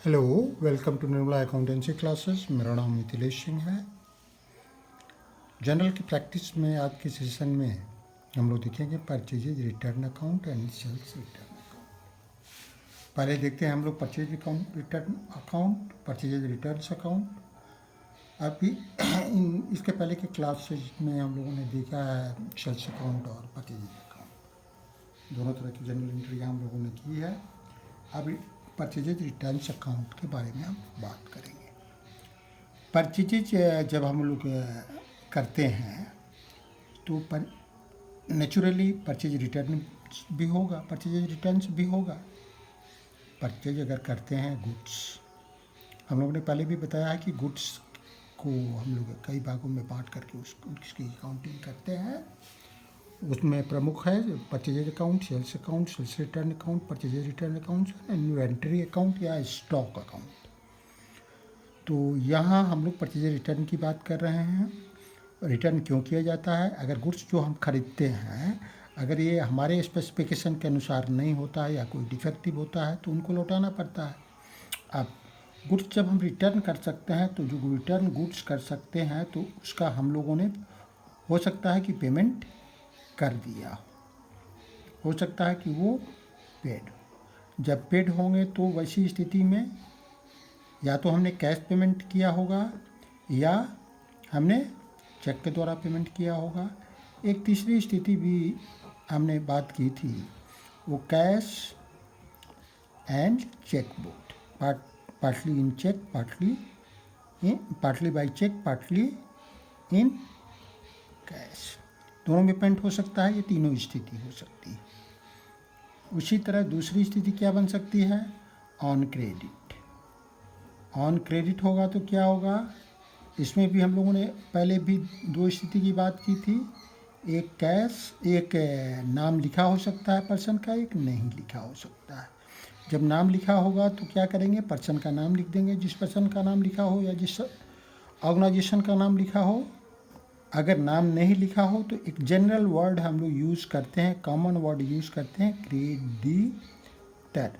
Hello, welcome to Nirmala accountancy classes. मेरा नाम मिथिलेश सिंह है। जनरल की प्रैक्टिस में आज के सेशन में हम लोग देखेंगे purchases return account and sales return account. पहले देखते हैं हम लोग purchase account return account, purchases returns account. अभी इसके पहले के क्लासेज में हम लोगों ने देखा है सेल्स अकाउंट और परचेजेज अकाउंट, दोनों तरह की जनरल एंट्रियाँ हम लोगों ने की है। अभी परचेजेज रिटर्न्स अकाउंट के बारे में हम बात करेंगे। परचेजेज जब हम लोग करते हैं तो नेचुरली परचेज रिटर्न भी होगा, परचेजेज रिटर्न्स भी होगा। परचेज अगर करते हैं गुड्स, हम लोगों ने पहले भी बताया है कि गुड्स को हम लोग कई भागों में बांट करके उसकी अकाउंटिंग करते हैं। उसमें प्रमुख है purchases account, sales account, sales return account, purchases return account, inventory account या स्टॉक अकाउंट। तो यहाँ हम लोग परचेजेज रिटर्न की बात कर रहे हैं। रिटर्न क्यों किया जाता है? अगर गुड्स जो हम खरीदते हैं, अगर ये हमारे स्पेसिफिकेशन के अनुसार नहीं होता है या कोई डिफेक्टिव होता है तो उनको लौटाना पड़ता है। अब गुड्स जब हम रिटर्न कर सकते हैं तो जो रिटर्न गुड्स कर सकते हैं तो उसका हम लोगों ने हो सकता है कि पेमेंट कर दिया, हो सकता है कि वो पेड। जब पेड होंगे तो वैसी स्थिति में या तो हमने कैश पेमेंट किया होगा या हमने चेक के द्वारा पेमेंट किया होगा। एक तीसरी स्थिति भी हमने बात की थी, वो cash and cheque both, partly in cheque, partly by cheque, partly in cash, दोनों में पेमेंट हो सकता है। ये तीनों स्थिति हो सकती है। उसी तरह दूसरी स्थिति क्या बन सकती है? On credit. ऑन क्रेडिट होगा तो क्या होगा? इसमें भी हम लोगों ने पहले भी दो स्थिति की बात की थी। एक कैश, एक नाम लिखा हो सकता है पर्सन का, एक नहीं लिखा हो सकता है। जब नाम लिखा होगा तो क्या करेंगे? पर्सन का नाम लिख देंगे, जिस पर्सन का नाम लिखा हो या जिस ऑर्गेनाइजेशन का नाम लिखा हो। अगर नाम नहीं लिखा हो तो एक जनरल वर्ड हम लोग यूज़ करते हैं, कॉमन वर्ड यूज़ करते हैं, क्रेडिटर,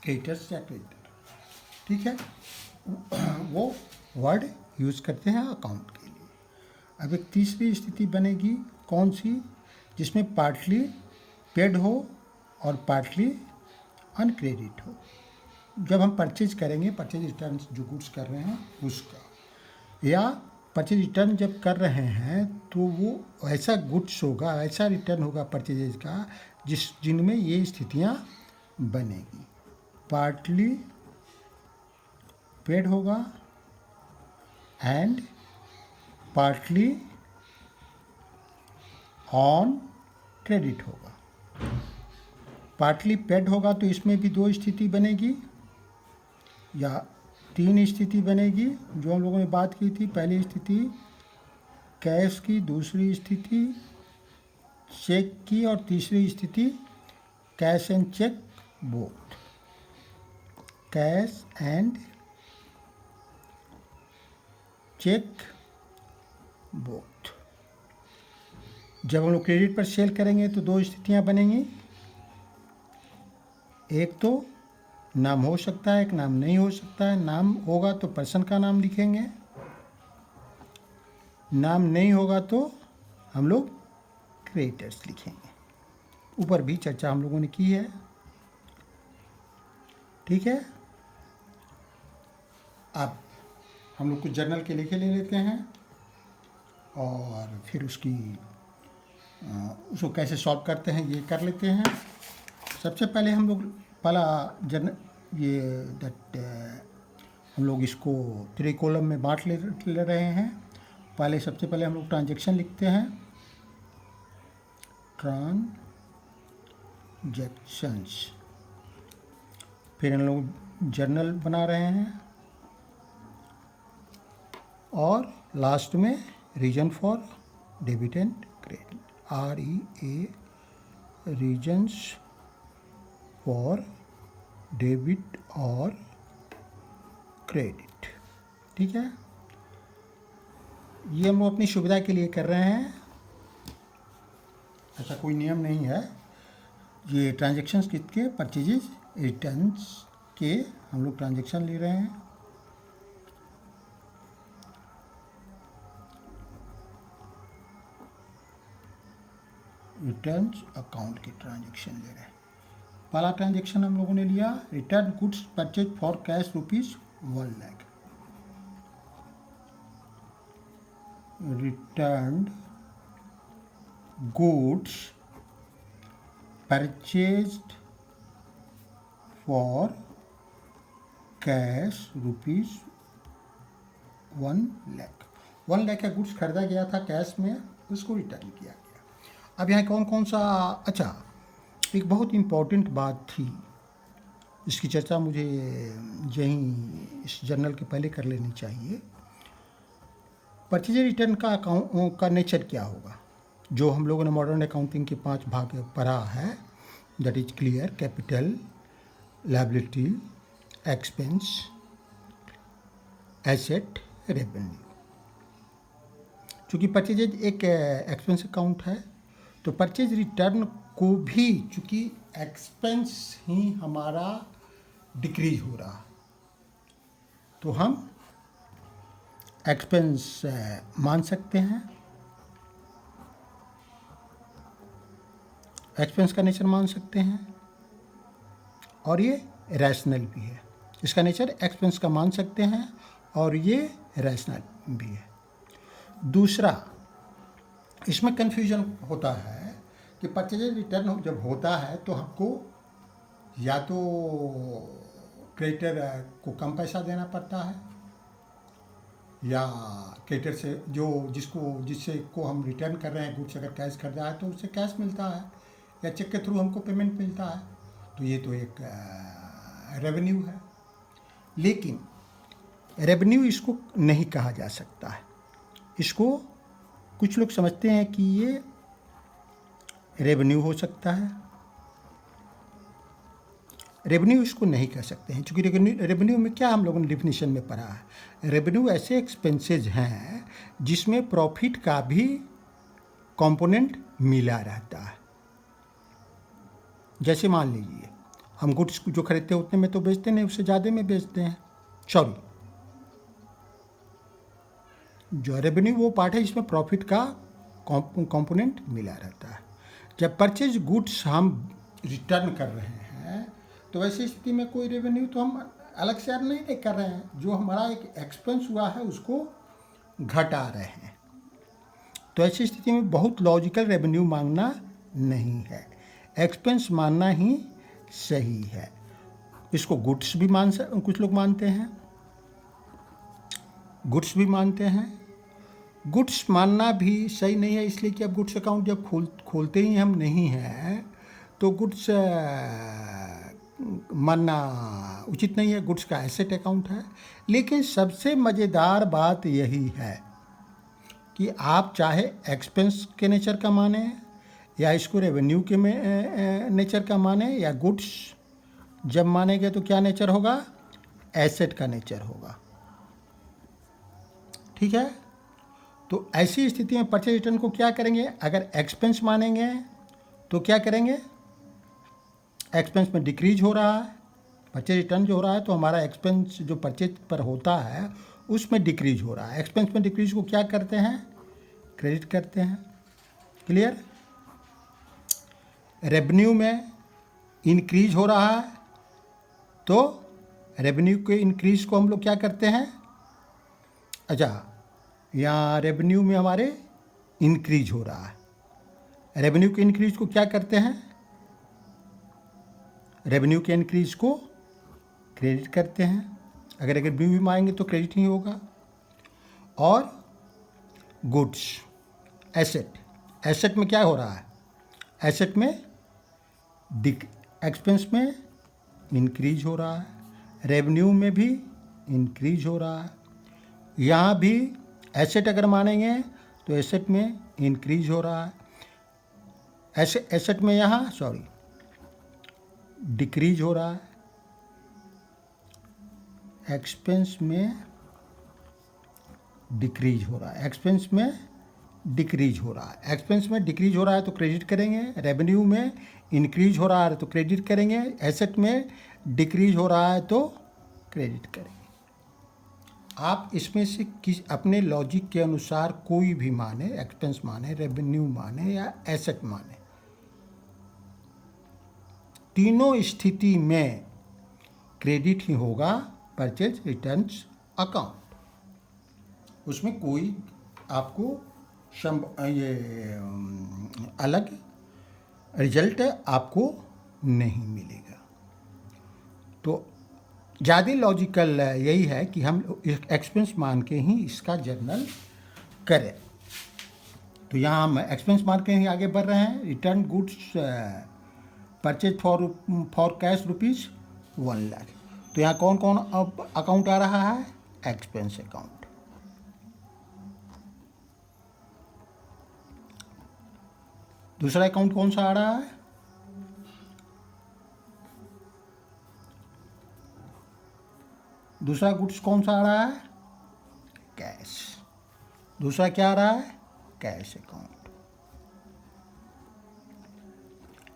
क्रेडिटर्स या क्रेडिटर, ठीक है। वो वर्ड यूज़ करते हैं अकाउंट के लिए। अब एक तीसरी स्थिति बनेगी, कौन सी? जिसमें पार्टली पेड हो और पार्टली अनक्रेडिट हो। जब हम परचेज करेंगे, परचेज रिटर्न जो गुड्स कर रहे हैं उसका, या परचेज रिटर्न जब कर रहे हैं तो वो ऐसा गुड्स होगा, ऐसा रिटर्न होगा परचेजेज का जिनमें ये स्थितियाँ बनेगी। पार्टली पेड होगा एंड पार्टली ऑन क्रेडिट होगा। पार्टली पेड होगा तो इसमें भी दो स्थिति बनेगी या तीन स्थिति बनेगी जो हम लोगों ने बात की थी। पहली स्थिति कैश की, दूसरी स्थिति चेक की और तीसरी स्थिति cash and cheque both, cash and cheque both. जब हम लोग क्रेडिट पर सेल करेंगे तो दो स्थितियां बनेंगी, एक तो नाम हो सकता है, एक नाम नहीं हो सकता है। नाम होगा तो पर्सन का नाम लिखेंगे, नाम नहीं होगा तो हम लोग क्रेडिटर्स लिखेंगे। ऊपर भी चर्चा हम लोगों ने की है, ठीक है। अब हम लोग कुछ जर्नल के लिखे ले लेते हैं और फिर उसको कैसे सॉल्व करते हैं ये कर लेते हैं। सबसे पहले हम लोग पहला हम लोग इसको 3 कॉलम में बांट ले रहे हैं। पहले सबसे पहले हम लोग ट्रांजैक्शन लिखते हैं, ट्रांजैक्शंस। फिर हम लोग जर्नल बना रहे हैं और लास्ट में reason for debit and credit, REA, reasons for debit और क्रेडिट, ठीक है। ये हम लोग अपनी सुविधा के लिए कर रहे हैं, ऐसा कोई नियम नहीं है। ये ट्रांजैक्शंस किसके? परचेजेज रिटर्न्स के हम लोग ट्रांजैक्शन ले रहे हैं, रिटर्न्स अकाउंट के ट्रांजैक्शन ले रहे हैं। पहला ट्रांजैक्शन हम लोगों ने लिया, return goods purchase for cash ₹1 lakh. Return goods purchased for cash ₹1 lakh. 1 lakh का गुड्स खरीदा गया था कैश में, उसको रिटर्न किया गया। अब यहाँ कौन कौन सा, अच्छा एक बहुत इम्पॉर्टेंट बात थी, इसकी चर्चा मुझे यहीं इस जर्नल के पहले कर लेनी चाहिए। परचेज रिटर्न का अकाउंट का नेचर क्या होगा, जो हम लोगों ने मॉडर्न अकाउंटिंग के 5 भाग पढ़ा है, that is clear, capital, liability, expense, asset, revenue. चूँकि परचेज एक एक्सपेंस अकाउंट है, तो परचेज रिटर्न को भी चूँकि एक्सपेंस ही हमारा डिक्रीज हो रहा, तो हम एक्सपेंस मान सकते हैं, एक्सपेंस का नेचर मान सकते हैं, और ये रैशनल भी है। इसका नेचर एक्सपेंस का मान सकते हैं और ये रैशनल भी है। दूसरा, इसमें कन्फ्यूजन होता है कि परचेज रिटर्न जब होता है तो हमको या तो क्रेडिटर को कम पैसा देना पड़ता है, या क्रेडिटर से जिससे को हम रिटर्न कर रहे हैं गुड्स अगर कैश खरीदा है तो उससे कैश मिलता है, या चेक के थ्रू हमको पेमेंट मिलता है, तो ये तो एक रेवेन्यू है। लेकिन रेवेन्यू इसको नहीं कहा जा सकता है। इसको कुछ लोग समझते हैं कि ये रेवेन्यू हो सकता है, रेवेन्यू इसको नहीं कह सकते हैं, क्योंकि रेवेन्यू में क्या हम लोगों ने डिफिनीशन में पढ़ा है, रेवेन्यू ऐसे एक्सपेंसेज हैं जिसमें प्रॉफिट का भी कंपोनेंट मिला रहता है। जैसे मान लीजिए हम गुड्स जो खरीदते हैं उतने में तो बेचते नहीं, उससे ज़्यादा में बेचते हैं, सॉरी, जो रेवेन्यू वो पार्ट है जिसमें प्रॉफिट का कंपोनेंट मिला रहता है। जब परचेज गुड्स हम रिटर्न कर रहे हैं तो वैसी स्थिति में कोई रेवेन्यू तो हम अलग से अर्न नहीं कर रहे हैं, जो हमारा एक एक्सपेंस हुआ है उसको घटा रहे हैं। तो ऐसी स्थिति में बहुत लॉजिकल रेवेन्यू मांगना नहीं है, एक्सपेंस मानना ही सही है। इसको गुड्स भी कुछ लोग मानते हैं, गुड्स भी मानते हैं। गुड्स मानना भी सही नहीं है, इसलिए कि अब गुड्स अकाउंट जब खोलते ही हम नहीं हैं तो गुड्स मानना उचित नहीं है, गुड्स का एसेट अकाउंट है। लेकिन सबसे मज़ेदार बात यही है कि आप चाहे एक्सपेंस के नेचर का माने या इसको रेवेन्यू के नेचर का माने, या गुड्स जब मानेंगे तो क्या नेचर होगा, एसेट का नेचर होगा। ठीक है, तो ऐसी स्थिति में परचेज रिटर्न को क्या करेंगे, अगर एक्सपेंस मानेंगे तो क्या करेंगे, एक्सपेंस में डिक्रीज हो रहा है, परचेज रिटर्न जो हो रहा है तो हमारा एक्सपेंस जो परचेज पर होता है उसमें डिक्रीज हो रहा है। एक्सपेंस में डिक्रीज को क्या करते हैं, क्रेडिट करते हैं। क्लियर। रेवेन्यू में इंक्रीज हो रहा है तो रेवेन्यू के इंक्रीज को हम लोग क्या करते हैं, अच्छा यहाँ रेवेन्यू में हमारे इंक्रीज हो रहा है, रेवेन्यू के इंक्रीज को क्या करते हैं, रेवेन्यू के इंक्रीज को क्रेडिट करते हैं। अगर रेवेन्यू भी मांगेंगे तो क्रेडिट ही होगा। और गुड्स, एसेट, एसेट में क्या हो रहा है, एसेट में एक्सपेंस में इंक्रीज हो रहा है, रेवेन्यू में भी इंक्रीज हो रहा है। यहाँ भी एसेट अगर मानेंगे तो एसेट में इंक्रीज हो रहा है, एसेट में यहाँ सॉरी डिक्रीज हो रहा है, एक्सपेंस में डिक्रीज हो रहा है, एक्सपेंस में डिक्रीज हो रहा है। एक्सपेंस में डिक्रीज हो रहा है तो क्रेडिट करेंगे, रेवेन्यू में इंक्रीज हो रहा है तो क्रेडिट करेंगे, एसेट में डिक्रीज हो रहा है तो क्रेडिट करेंगे। आप इसमें से अपने लॉजिक के अनुसार कोई भी माने, एक्सपेंस माने, रेवेन्यू माने या एसेट माने, तीनों स्थिति में क्रेडिट ही होगा परचेज रिटर्न्स अकाउंट। उसमें कोई आपको अलग रिजल्ट आपको नहीं मिलेगा। तो ज़्यादा लॉजिकल यही है कि हम एक्सपेंस मान के ही इसका जर्नल करें। तो यहाँ हम एक्सपेंस मान के ही आगे बढ़ रहे हैं। Return goods purchase for cash rupees 1 lakh. तो यहाँ कौन कौन अकाउंट आ रहा है? Expense account. दूसरा अकाउंट कौन सा आ रहा है? दूसरा गुड्स कौन सा आ रहा है? कैश। दूसरा क्या आ रहा है? Cash account.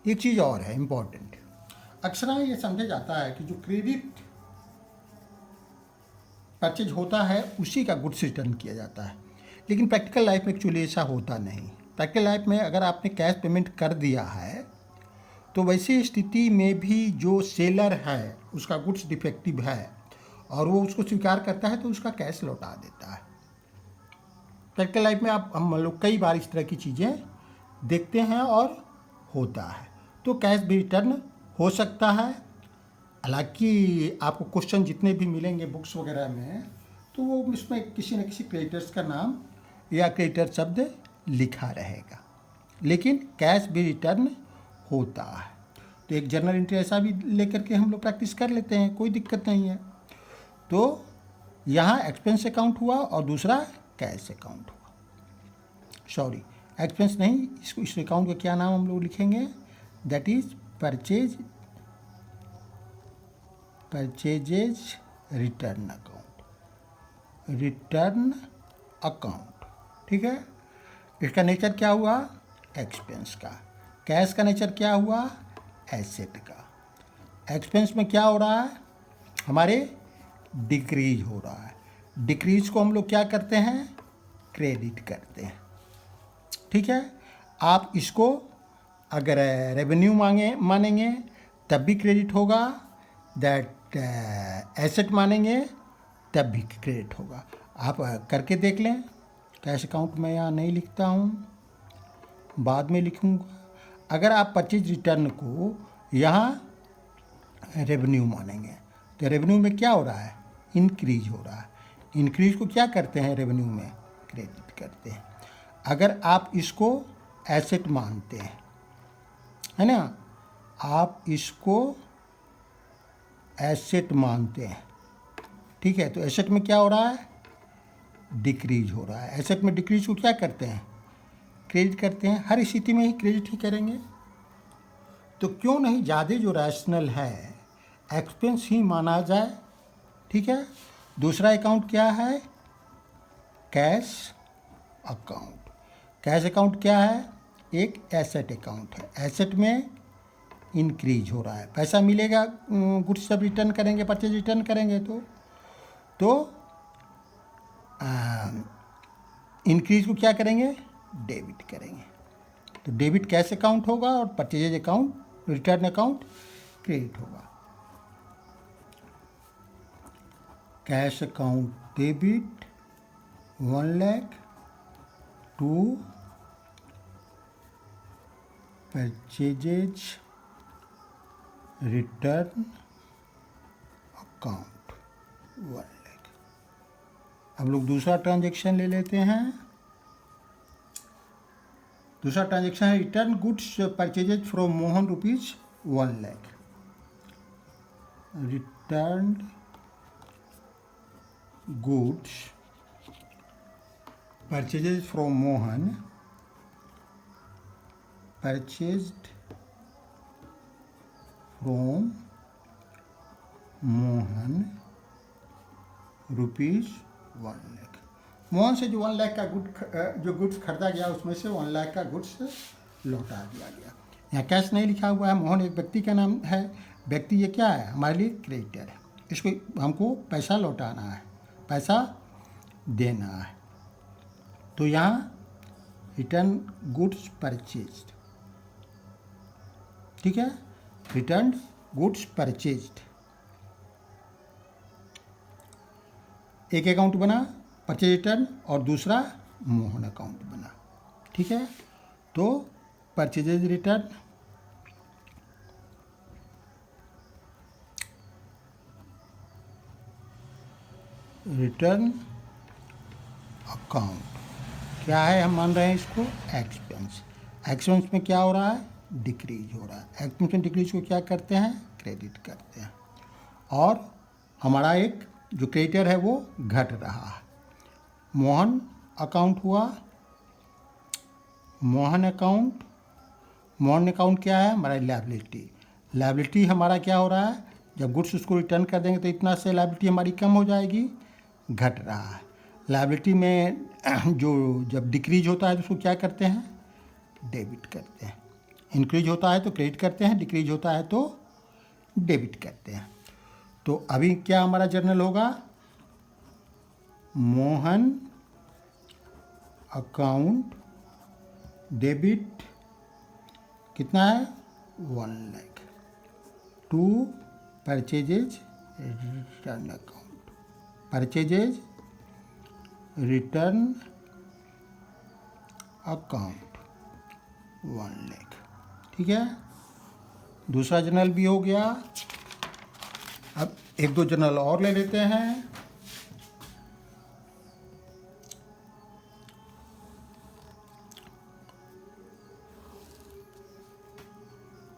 एक चीज़ और है इम्पोर्टेंट, अक्सर ये समझा जाता है कि जो क्रेडिट परचेज होता है उसी का गुड्स रिटर्न किया जाता है, लेकिन प्रैक्टिकल लाइफ में एक्चुअली ऐसा होता नहीं। प्रैक्टिकल लाइफ में अगर आपने कैश पेमेंट कर दिया है तो वैसी स्थिति में भी जो सेलर है उसका गुड्स डिफेक्टिव है और वो उसको स्वीकार करता है तो उसका कैश लौटा देता है। प्रैक्टिकल लाइफ में हम लोग कई बार इस तरह की चीज़ें देखते हैं और होता है। तो कैश भी रिटर्न हो सकता है। हालांकि आपको क्वेश्चन जितने भी मिलेंगे बुक्स वगैरह में तो वो इसमें किसी न किसी क्रेडिटर्स का नाम या क्रेडिटर शब्द लिखा रहेगा, लेकिन कैश भी रिटर्न होता है। तो एक जर्नल एंट्री ऐसा भी लेकर के हम लोग प्रैक्टिस कर लेते हैं, कोई दिक्कत नहीं है। तो यहाँ एक्सपेंस अकाउंट हुआ और दूसरा कैश अकाउंट हुआ। सॉरी, एक्सपेंस नहीं, इसको इस अकाउंट का क्या नाम हम लोग लिखेंगे? That is purchases return account. Return account, ठीक है। इसका नेचर क्या हुआ? एक्सपेंस का। कैश का नेचर क्या हुआ? एसेट का। एक्सपेंस में क्या हो रहा है? हमारे डिक्रीज हो रहा है। डिक्रीज को हम लोग क्या करते हैं? क्रेडिट करते हैं, ठीक है। आप इसको अगर रेवेन्यू मानेंगे तब भी क्रेडिट होगा, दैट एसेट मानेंगे तब भी क्रेडिट होगा। आप करके देख लें। कैश अकाउंट में यहाँ नहीं लिखता हूँ, बाद में लिखूँगा। अगर आप परचेज रिटर्न को यहाँ रेवेन्यू मानेंगे तो रेवेन्यू में क्या हो रहा है? इंक्रीज हो रहा है। इंक्रीज को क्या करते हैं? रेवेन्यू में क्रेडिट करते हैं। अगर आप इसको एसेट मानते हैं, है ना, आप इसको एसेट मानते हैं, ठीक है, तो एसेट में क्या हो रहा है? डिक्रीज हो रहा है। एसेट में डिक्रीज को क्या करते हैं? क्रेडिट करते हैं। हर स्थिति में ही क्रेडिट ही करेंगे। तो क्यों नहीं ज़्यादा जो रैशनल है एक्सपेंस ही माना जाए, ठीक है। दूसरा अकाउंट क्या है? Cash account. कैश अकाउंट क्या है? एक एसेट अकाउंट है। एसेट में इंक्रीज हो रहा है, पैसा मिलेगा, गुड्स सब रिटर्न करेंगे, परचेज रिटर्न करेंगे तो इंक्रीज को क्या करेंगे? डेबिट करेंगे। तो डेबिट कैश अकाउंट होगा और purchase account, return account credit होगा। Cash account debit 1 lakh to purchases return account 1 lakh. हम लोग दूसरा ट्रांजैक्शन ले लेते हैं। दूसरा ट्रांजैक्शन है return goods purchases from Mohan rupees 1 lakh. Return goods purchases from Mohan, purchased from Mohan rupees 1 lakh. Mohan से जो 1 लाख का गुड्स खरीदा गया उसमें से 1 लाख का गुड्स लौटा दिया गया। यहाँ कैश नहीं लिखा हुआ है, मोहन एक व्यक्ति का नाम है, व्यक्ति ये क्या है, हमारे लिए क्रेडिटर है, इसको हमको पैसा लौटाना है, पैसा देना है। तो यहाँ रिटर्न गुड्स परचेज्ड, ठीक है, रिटर्न गुड्स परचेज्ड, एक अकाउंट बना परचेज रिटर्न और दूसरा मोहन अकाउंट बना, ठीक है। तो परचेजेज रिटर्न, रिटर्न अकाउंट क्या है, हम मान रहे हैं इसको एक्सपेंस। एक्सपेंस में क्या हो रहा है, डिक्रीज हो रहा है। एक्सपेंस में डिक्रीज को क्या करते हैं, क्रेडिट करते हैं। और हमारा एक जो क्रेडिटर है वो घट रहा है। मोहन अकाउंट हुआ, मोहन अकाउंट, मोहन अकाउंट क्या है, हमारा लायबिलिटी। लायबिलिटी हमारा क्या हो रहा है, जब गुड्स उसको रिटर्न कर देंगे तो इतना से लायबिलिटी हमारी कम हो जाएगी, घट रहा है। लायबिलिटी में जो जब डिक्रीज होता है तो उसको क्या करते हैं, डेबिट करते हैं। इंक्रीज होता है तो क्रेडिट करते हैं, डिक्रीज होता है तो डेबिट करते हैं। तो अभी क्या हमारा जर्नल होगा, मोहन अकाउंट डेबिट कितना है, 1 lakh, to purchases return account, purchases return account 1 lakh, ठीक है। दूसरा जर्नल भी हो गया। अब एक दो जर्नल और ले लेते हैं।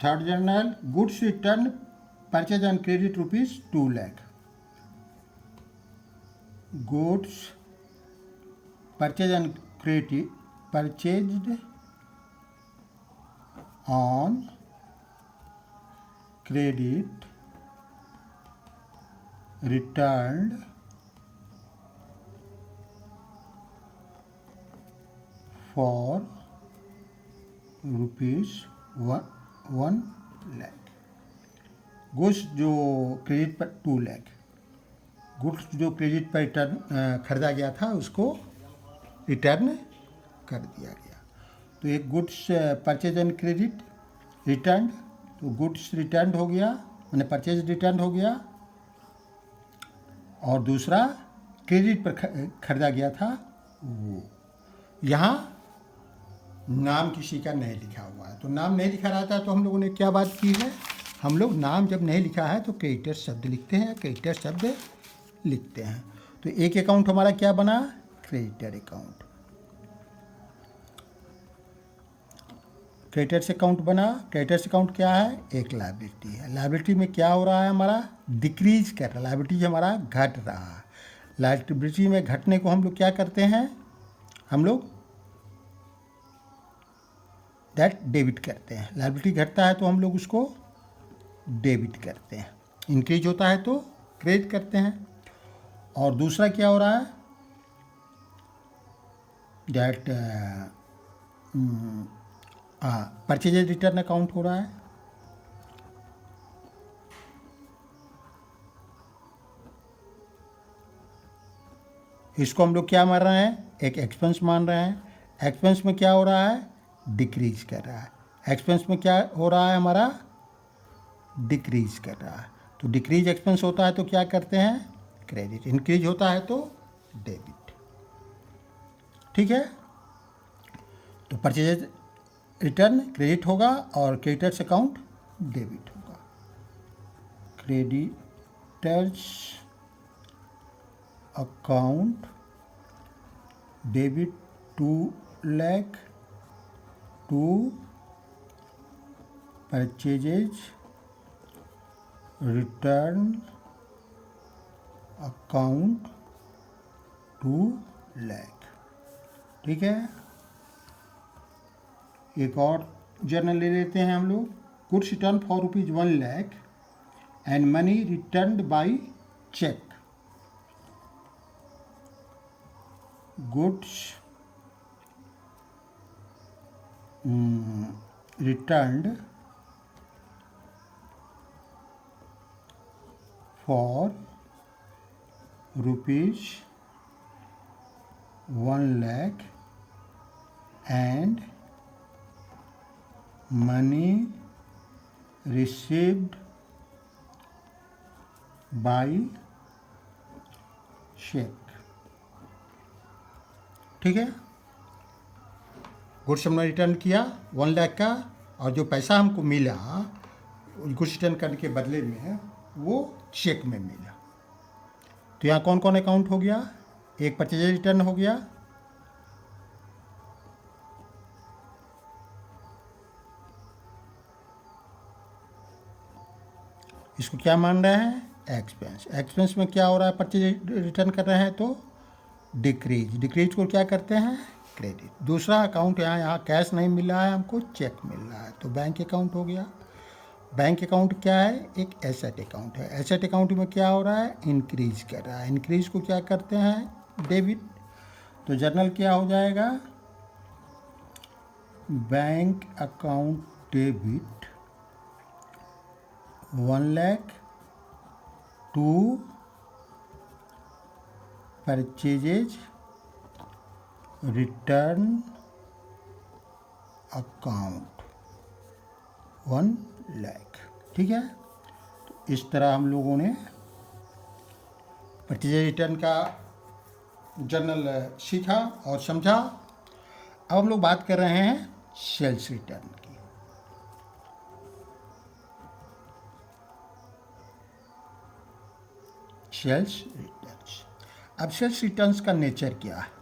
Third journal, goods return purchase and credit ₹2 lakh, goods purchase and credit, purchased on credit, returned for ₹1 lakh. Goods जो क्रेडिट पर 2 लाख, गुड्स जो क्रेडिट पर रिटर्न खरीदा गया था उसको रिटर्न कर दिया गया। तो एक goods purchase and credit return, तो गुड्स रिटर्न हो गया, मैंने परचेज रिटर्न हो गया, और दूसरा क्रेडिट पर खरीदा गया था वो। यहाँ नाम किसी का नहीं लिखा हुआ है, तो नाम नहीं लिखा रहता है तो हम लोगों ने क्या बात की है, हम लोग नाम जब नहीं लिखा है तो क्रेडिटर शब्द लिखते हैं, क्रेडिटर शब्द लिखते हैं। तो एक अकाउंट हमारा क्या बना, क्रेडिटर अकाउंट, क्रेडिटर्स अकाउंट बना। क्रेडिटर्स अकाउंट क्या है, एक लायबिलिटी है। लायबिलिटी में क्या हो रहा है, हमारा डिक्रीज कर रहा है, लायबिलिटी हमारा घट रहा है। लायबिलिटी में घटने को हम लोग क्या करते हैं, हम लोग दैट डेबिट करते हैं। लायबिलिटी घटता है तो हम लोग उसको डेबिट करते हैं, इंक्रीज होता है तो क्रेडिट करते हैं। और दूसरा क्या हो रहा है, दैट परचेज रिटर्न अकाउंट हो रहा है। इसको हम लोग क्या मान रहे हैं, एक एक्सपेंस मान रहे हैं। एक्सपेंस में क्या हो रहा है, डिक्रीज कर रहा है। एक्सपेंस में क्या हो रहा है, हमारा डिक्रीज कर रहा है। तो डिक्रीज एक्सपेंस होता है तो क्या करते हैं, क्रेडिट। इंक्रीज होता है तो डेबिट, ठीक है। तो परचेज रिटर्न क्रेडिट होगा और क्रेडिटर्स अकाउंट डेबिट होगा। Creditors account debit 2 lakh to purchases return account 2 lakh, ठीक है। एक और जर्नल ले लेते हैं हम लोग, goods return for ₹1 lakh and money returned by cheque, goods returned for rupees 1 lakh and money received by check। ठीक है, गुड्स हमने रिटर्न किया 1 लाख का, और जो पैसा हमको मिला गुड्स रिटर्न करने के बदले में वो चेक में मिला। तो यहाँ कौन कौन अकाउंट हो गया? एक परचेज रिटर्न हो गया, इसको क्या मान रहे हैं? एक्सपेंस। एक्सपेंस में क्या हो रहा है? परचेज रिटर्न कर रहे हैं तो डिक्रीज। डिक्रीज को क्या करते हैं? क्रेडिट। दूसरा अकाउंट यहाँ कैश नहीं मिल रहा है हमको, चेक मिल रहा है, तो बैंक अकाउंट हो गया। बैंक अकाउंट क्या है? एक एसेट अकाउंट है। एसेट अकाउंट में क्या हो रहा है? इंक्रीज कर रहा है। इंक्रीज को क्या करते हैं? डेबिट। तो जर्नल क्या हो जाएगा? Bank account debit 1 lakh to purchases return account 1 lakh. ठीक है, तो इस तरह हम लोगों ने परचेज रिटर्न का जर्नल सीखा और समझा। अब हम लोग बात कर रहे हैं सेल्स रिटर्न की। Sales returns. अब सेल्स रिटर्न्स का नेचर क्या है?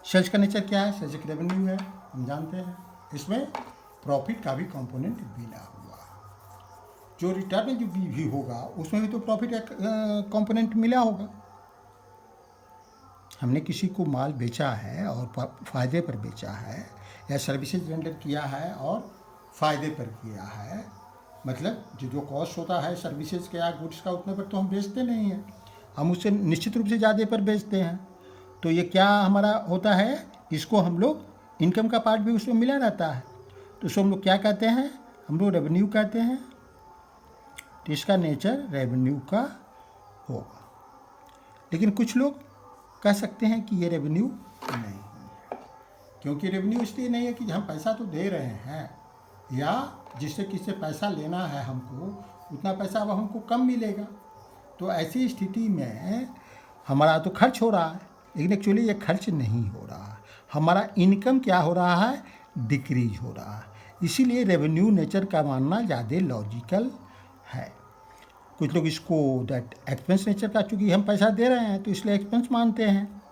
सेल्स का नेचर क्या है? सेल्स एक रेवेन्यू है, हम जानते हैं। इसमें प्रॉफिट का भी कंपोनेंट मिला हुआ, जो रिटर्न जो भी होगा उसमें भी तो प्रॉफिट कंपोनेंट मिला होगा। हमने किसी को माल बेचा है और फ़ायदे पर बेचा है, या सर्विसेज रेंडर किया है और फ़ायदे पर किया है, मतलब जो कॉस्ट होता है सर्विसेज का या गुड्स का उतने पर तो हम बेचते नहीं हैं, हम उससे निश्चित रूप से ज़्यादा पर बेचते हैं। तो ये क्या हमारा होता है? इसको हम लोग इनकम का पार्ट भी उसमें मिला रहता है, तो उसको हम लोग क्या कहते हैं? हम लोग रेवेन्यू कहते हैं। तो इसका नेचर रेवेन्यू का होगा। लेकिन कुछ लोग कह सकते हैं कि ये रेवेन्यू नहीं है, क्योंकि रेवेन्यू इसलिए नहीं है कि हम पैसा तो दे रहे हैं, या जिससे किससे पैसा लेना है हमको उतना पैसा अब हमको कम मिलेगा। तो ऐसी स्थिति में हमारा तो खर्च हो रहा है, लेकिन एक्चुअली ये खर्च नहीं हो रहा है, हमारा इनकम क्या हो रहा है? डिक्रीज हो रहा है। इसीलिए रेवेन्यू नेचर का मानना ज़्यादा लॉजिकल है। कुछ लोग इसको दैट एक्सपेंस नेचर का, चूँकि हम पैसा दे रहे हैं तो इसलिए एक्सपेंस मानते हैं,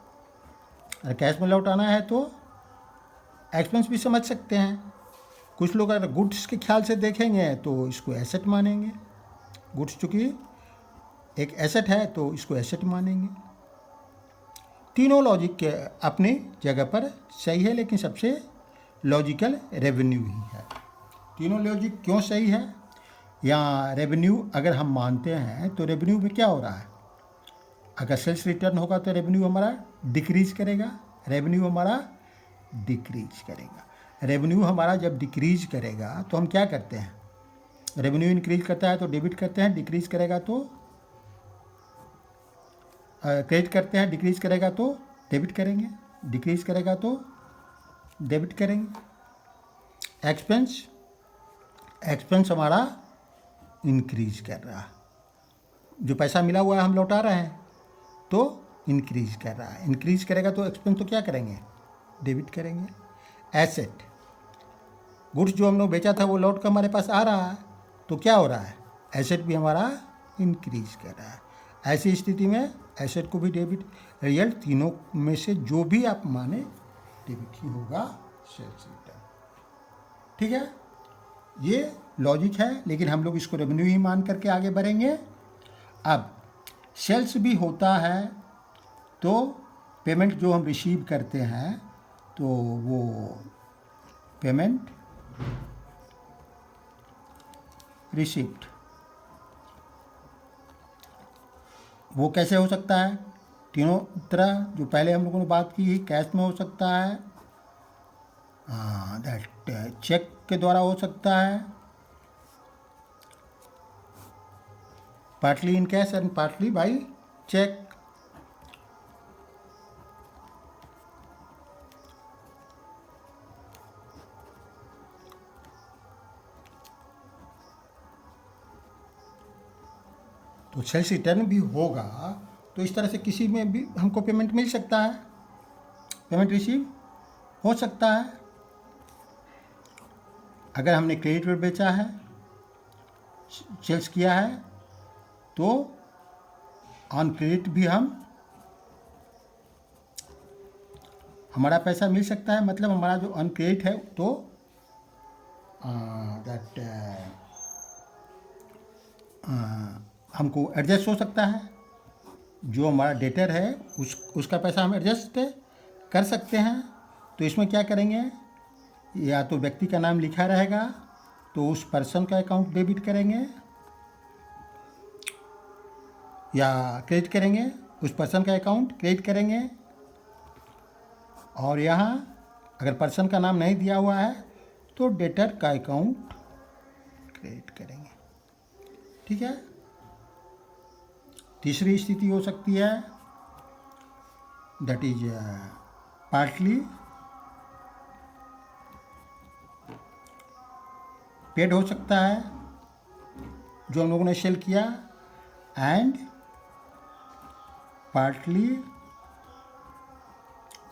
अगर कैश में लौटाना है तो एक्सपेंस भी समझ सकते हैं। कुछ लोग अगर गुड्स के ख्याल से देखेंगे तो इसको एसेट मानेंगे। गुड्स चूँकि एक एसेट है तो इसको एसेट मानेंगे। तीनों लॉजिक के अपनी जगह पर सही है, लेकिन सबसे लॉजिकल रेवेन्यू ही है। तीनों लॉजिक क्यों सही है? या रेवेन्यू अगर हम मानते हैं तो रेवेन्यू में क्या हो रहा है? अगर सेल्स रिटर्न होगा तो रेवेन्यू हमारा डिक्रीज करेगा, रेवेन्यू हमारा डिक्रीज करेगा। रेवेन्यू हमारा जब डिक्रीज करेगा तो हम क्या करते हैं? रेवेन्यू इंक्रीज करता है तो डेबिट करते हैं, डिक्रीज करेगा तो क्रेडिट करते हैं, डिक्रीज करेगा तो डेबिट करेंगे, डिक्रीज करेगा तो डेबिट करेंगे। एक्सपेंस हमारा इंक्रीज कर रहा है, जो पैसा मिला हुआ है हम लौटा रहे हैं तो इंक्रीज कर रहा है। इंक्रीज करेगा तो एक्सपेंस तो क्या करेंगे? डेबिट करेंगे। एसेट, गुड्स जो हम लोग बेचा था वो लौट कर हमारे पास आ रहा है, तो क्या हो रहा है? एसेट भी हमारा इंक्रीज कर रहा है। ऐसी स्थिति में एसेट को भी डेबिट, रियल तीनों में से जो भी आप माने डेबिट ही होगा सेल्स रिटर्न। ठीक है, ये लॉजिक है, लेकिन हम लोग इसको रेवेन्यू ही मान करके आगे बढ़ेंगे। अब सेल्स भी होता है तो पेमेंट जो हम रिसीव करते हैं तो वो पेमेंट रिसिप्ट, वो कैसे हो सकता है? तीनों तरह जो पहले हम लोगों ने बात की, कैश में हो सकता है, दैट चेक के द्वारा हो सकता है, partly in cash and partly by cheque. तो सेल्स रिटर्न भी होगा तो इस तरह से किसी में भी हमको पेमेंट मिल सकता है, पेमेंट रिसीव हो सकता है। अगर हमने क्रेडिट पर बेचा है, सेल्स किया है, तो ऑन क्रेडिट भी हमारा पैसा मिल सकता है। मतलब हमारा जो ऑन क्रेडिट है तो दैट हमको एडजस्ट हो सकता है। जो हमारा डेटर है उसका पैसा हम एडजस्ट कर सकते हैं। तो इसमें क्या करेंगे, या तो व्यक्ति का नाम लिखा रहेगा तो उस पर्सन का अकाउंट डेबिट करेंगे या क्रेडिट करेंगे, उस पर्सन का अकाउंट क्रेडिट करेंगे। और यहाँ अगर पर्सन का नाम नहीं दिया हुआ है तो डेटर का अकाउंट क्रेडिट करेंगे। ठीक है। तीसरी स्थिति हो सकती है दैट इज पार्टली पेड हो सकता है जो हम लोगों ने सेल किया, एंड पार्टली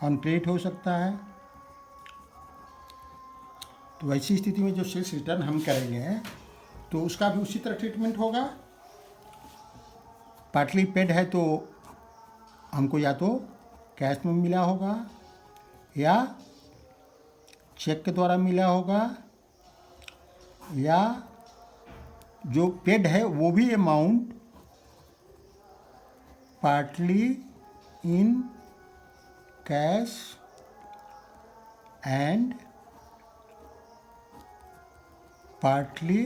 ऑन क्रेडिट हो सकता है। तो ऐसी स्थिति में जो सेल्स रिटर्न हम करेंगे तो उसका भी उसी तरह ट्रीटमेंट होगा। पार्टली पेड है तो हमको या तो कैश में मिला होगा या चेक के द्वारा मिला होगा, या जो पेड है वो भी amount partly in cash and partly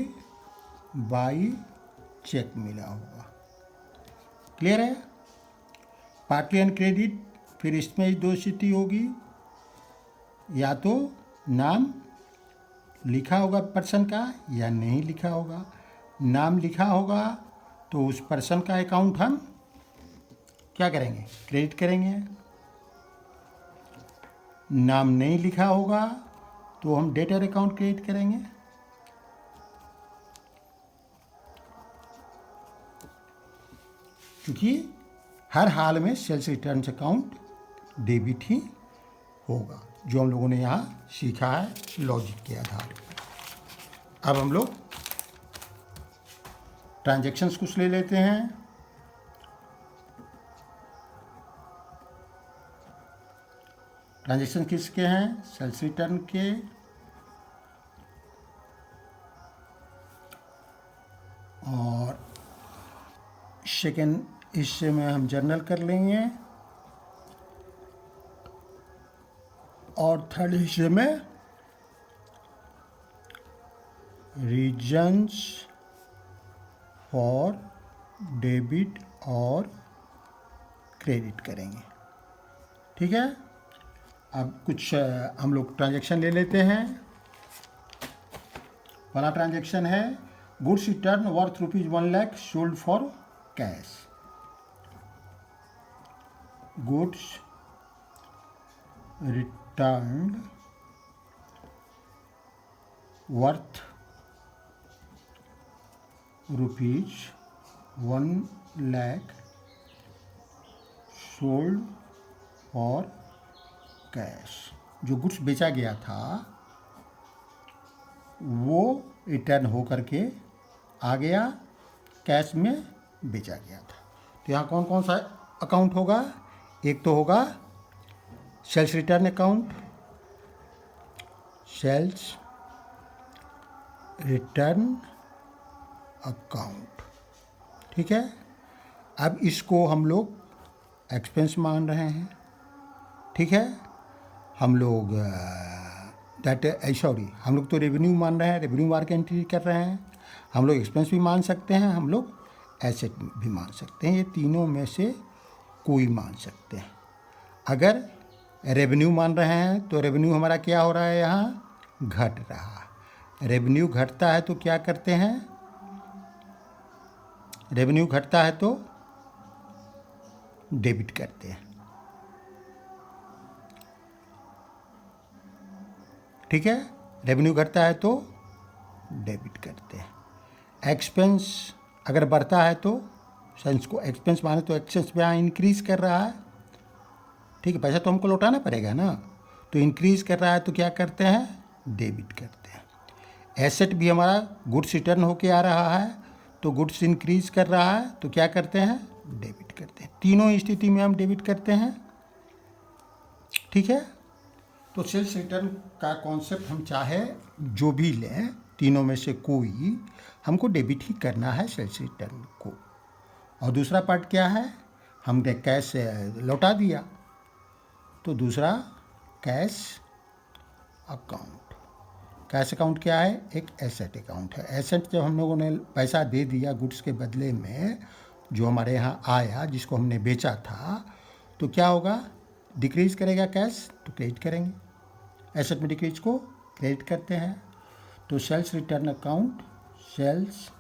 by cheque मिला होगा। क्लियर है। पार्टली एंड क्रेडिट, फिर इसमें दो स्थिति होगी, या तो नाम लिखा होगा पर्सन का या नहीं लिखा होगा। नाम लिखा होगा तो उस पर्सन का अकाउंट हम क्या करेंगे, क्रेडिट करेंगे। नाम नहीं लिखा होगा तो हम डेटर अकाउंट क्रेडिट करेंगे। क्योंकि हर हाल में सेल्स रिटर्न्स अकाउंट डेबिट ही होगा, जो हम लोगों ने यहाँ सीखा है लॉजिक के आधार पर। अब हम लोग ट्रांजैक्शंस कुछ ले लेते हैं। ट्रांजैक्शन किसके हैं, सेल्स रिटर्न के। और सेकेंड हिस्से में हम जर्नल कर लेंगे, और थर्ड हिस्से में रीजन्स फॉर डेबिट और क्रेडिट करेंगे। ठीक है। अब कुछ हम लोग ट्रांजैक्शन ले लेते हैं। पहला ट्रांजैक्शन है goods return worth ₹1,00,000 sold for cash. Goods returned worth ₹1,00,000 sold for cash। जो गुड्स बेचा गया था वो रिटर्न हो करके आ गया, कैश में बेचा गया था। तो यहाँ कौन कौन सा अकाउंट होगा, एक तो होगा sales return account, sales return account. ठीक है। अब इसको हम लोग एक्सपेंस मान रहे हैं। ठीक है। हम लोग हम लोग तो रेवेन्यू मान रहे हैं, रेवेन्यू मार्क एंट्री कर रहे हैं। हम लोग एक्सपेंस भी मान सकते हैं, हम लोग एसेट भी मान सकते हैं। ये तीनों में से कोई मान सकते हैं। अगर रेवेन्यू मान रहे हैं तो रेवेन्यू हमारा क्या हो रहा है, यहाँ घट रहा है। रेवेन्यू घटता है तो क्या करते हैं, रेवेन्यू घटता है तो डेबिट करते हैं। ठीक है, रेवेन्यू घटता है तो डेबिट करते हैं। एक्सपेंस अगर बढ़ता है तो सेंस को एक्सपेंस माने तो एक्सपेंस यहाँ इंक्रीज कर रहा है। ठीक है, पैसा तो हमको लौटाना पड़ेगा ना, तो इंक्रीज कर रहा है तो क्या करते हैं, डेबिट करते हैं। एसेट भी हमारा गुड्स रिटर्न होके आ रहा है तो गुड्स इंक्रीज कर रहा है तो क्या करते हैं, डेबिट करते हैं। तीनों स्थिति में हम डेबिट करते हैं। ठीक है, तो सेल्स रिटर्न का कॉन्सेप्ट हम चाहे जो भी लें, तीनों में से कोई हमको डेबिट ही करना है सेल्स रिटर्न को। और दूसरा पार्ट क्या है, हमने कैश लौटा दिया तो दूसरा कैश अकाउंट। कैश अकाउंट क्या है, एक एसेट अकाउंट है। एसेट जब हम लोगों ने पैसा दे दिया गुड्स के बदले में, जो हमारे यहाँ आया जिसको हमने बेचा था, तो क्या होगा, डिक्रीज करेगा कैश तो क्रेडिट करेंगे, एसेट में डिक्रीज को क्रेडिट करते हैं। तो sales return account, sales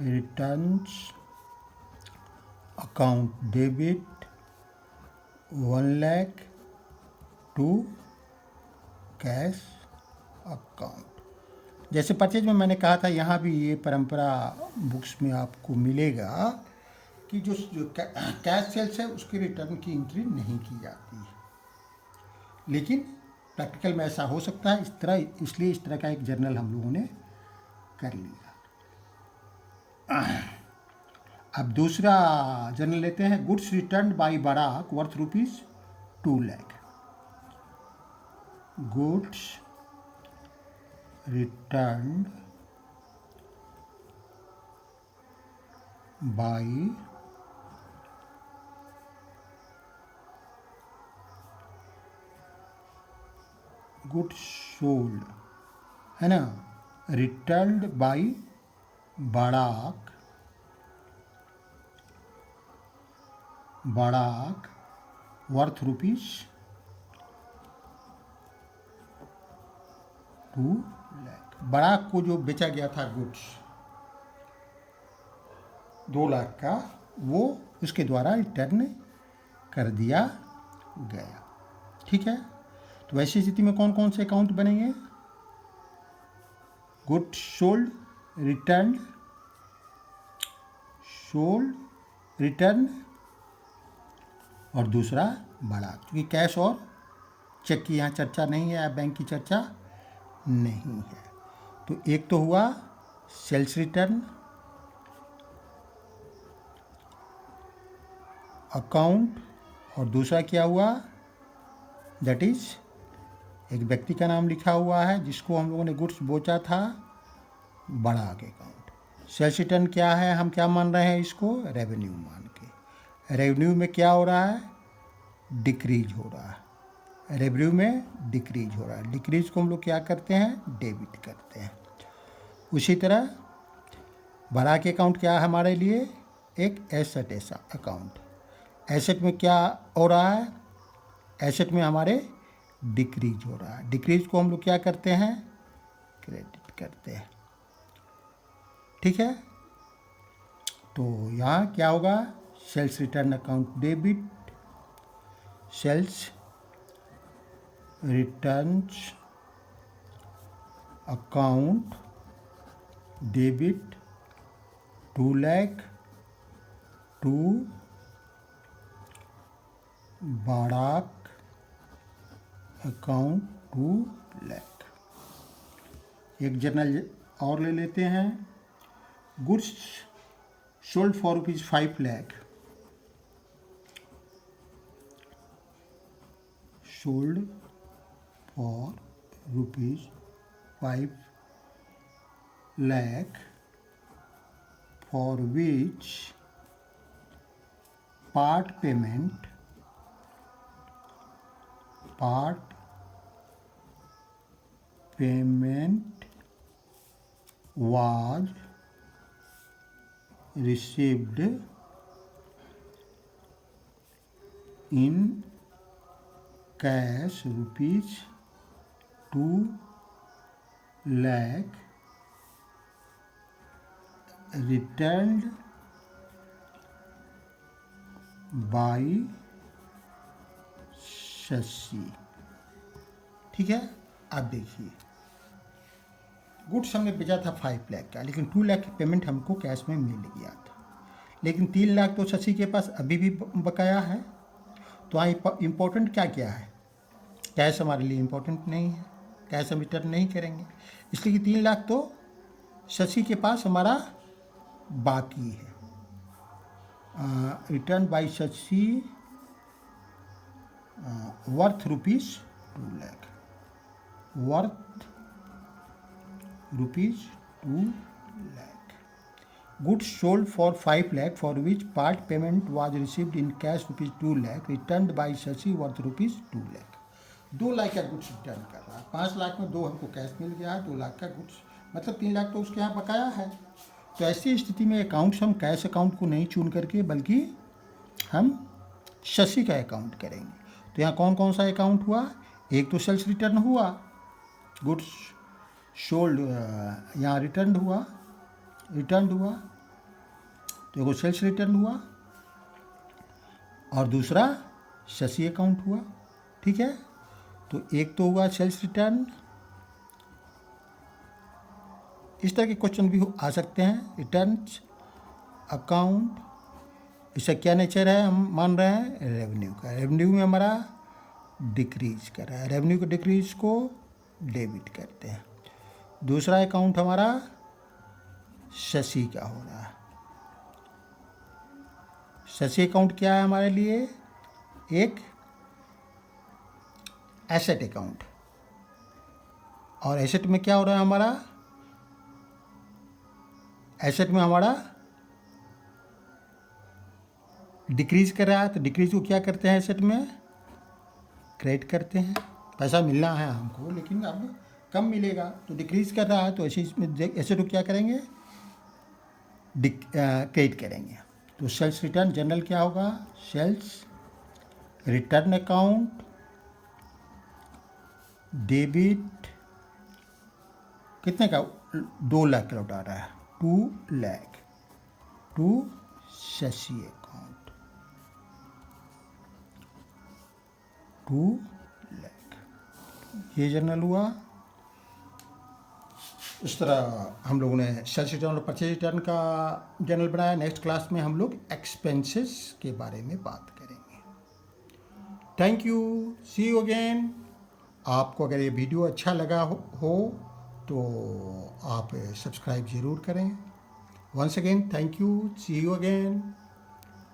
returns account debit 1 lakh to cash account. जैसे परचेज में मैंने कहा था, यहाँ भी ये परंपरा बुक्स में आपको मिलेगा कि जो कैश सेल्स है उसके रिटर्न की एंट्री नहीं की जाती है, लेकिन प्रैक्टिकल में ऐसा हो सकता है। इसलिए इस तरह का एक जर्नल हम लोगों ने कर लिया। अब दूसरा जर्नल लेते हैं, goods return by Barack worth ₹2 lakh. Goods return by goods sold, है ना, returned by Barack worth ₹2 lakh. Barack को जो बेचा गया था गुड्स 2 लाख का, वो उसके द्वारा रिटर्न कर दिया गया। ठीक है, तो वैसी स्थिति में कौन कौन से अकाउंट बनेंगे, गुड्स सोल्ड, रिटर्न और दूसरा बड़ा, क्योंकि कैश और चेक की यहाँ चर्चा नहीं है या बैंक की चर्चा नहीं है। तो एक तो हुआ सेल्स रिटर्न अकाउंट और दूसरा क्या हुआ, दैट इज एक व्यक्ति का नाम लिखा हुआ है जिसको हम लोगों ने गुड्स बेचा था, बड़ा के अकाउंट। सेल्स रिटर्न क्या है, हम क्या मान रहे हैं इसको, रेवेन्यू मान के। रेवेन्यू में क्या हो रहा है, डिक्रीज हो रहा है, रेवेन्यू में डिक्रीज हो रहा है। डिक्रीज को हम लोग क्या करते हैं, डेबिट करते हैं। उसी तरह बड़ा के अकाउंट क्या है हमारे लिए, एक एसेट अकाउंट। एसेट में क्या हो रहा है, एसेट में हमारे डिक्रीज हो रहा है। डिक्रीज को हम लोग क्या करते हैं, क्रेडिट करते हैं। ठीक है, तो यहाँ क्या होगा, sales return account debit, sales returns account debit 2 lakh to Barack account 2 lakh. एक जर्नल और ले लेते हैं, goods sold for ₹5 lakh, sold for ₹5 lakh, for which part payment was received in cash ₹2 lakh returned by Shashi. ठीक है, आप देखिए गुड्स हमने बेचा था 5 लाख का, लेकिन 2 लाख की पेमेंट हमको कैश में मिल गया था, लेकिन 3 लाख तो शशि के पास अभी भी बकाया है। तो यहाँ इम्पोर्टेंट क्या क्या है, कैश हमारे लिए इम्पोर्टेंट नहीं है, कैश हम रिटर्न नहीं करेंगे, इसलिए कि 3 लाख तो शशि के पास हमारा बाकी है। Written by Shashi worth rupees 2 lakh, worth rupees 2 lakh. Goods sold for 5 lakh for which part payment was received in cash rupees 2 lakh, written by Shashi worth rupees 2 lakh. 2 lakh का गुड्स रिटर्न कर रहा है, 5 लाख में 2 हमको कैश मिल गया है, 2 लाख का गुड्स, मतलब 3 लाख तो उसके यहाँ बकाया है। तो ऐसी स्थिति में अकाउंट्स हम कैश अकाउंट को नहीं चुन करके बल्कि हम शशि का अकाउंट करेंगे। तो यहाँ कौन कौन सा अकाउंट हुआ, एक तो सेल्स रिटर्न हुआ, गुड्स सोल्ड यहाँ रिटर्न हुआ, तो एगो सेल्स रिटर्न हुआ और दूसरा शशि अकाउंट हुआ। ठीक है, तो एक तो हुआ सेल्स रिटर्न। इस तरह के क्वेश्चन भी आ सकते हैं, रिटर्न्स अकाउंट, इसका क्या नेचर है, हम मान रहे हैं रेवेन्यू का, रेवेन्यू में हमारा डिक्रीज कर रहा है, रेवेन्यू को डिक्रीज को डेबिट करते हैं। दूसरा अकाउंट हमारा शशि का हो रहा है, शशि अकाउंट क्या है हमारे लिए, एक एसेट अकाउंट, और एसेट में क्या हो रहा है हमारा, एसेट में हमारा डिक्रीज कर रहा है, तो डिक्रीज को क्या करते हैं, एसेट में क्रेडिट करते हैं, पैसा मिलना है हमको लेकिन अब कम मिलेगा, तो डिक्रीज कर रहा है, तो ऐसे इसमें एसेट को क्या करेंगे, क्रेडिट करेंगे। तो सेल्स रिटर्न जनरल क्या होगा, सेल्स रिटर्न अकाउंट डेबिट कितने का, 2 लाख का लौटा रहा है, 2 लाख टू शशि अकाउंट, 2 लाख, ये जनरल हुआ। इस तरह हम लोगों ने सेल्स रिटर्न और परचेज रिटर्न का जनरल बनाया। नेक्स्ट क्लास में हम लोग एक्सपेंसेस के बारे में बात करेंगे। Thank you, see you again. आपको अगर ये वीडियो अच्छा लगा हो तो आप सब्सक्राइब ज़रूर करें। Once again thank you, see you again.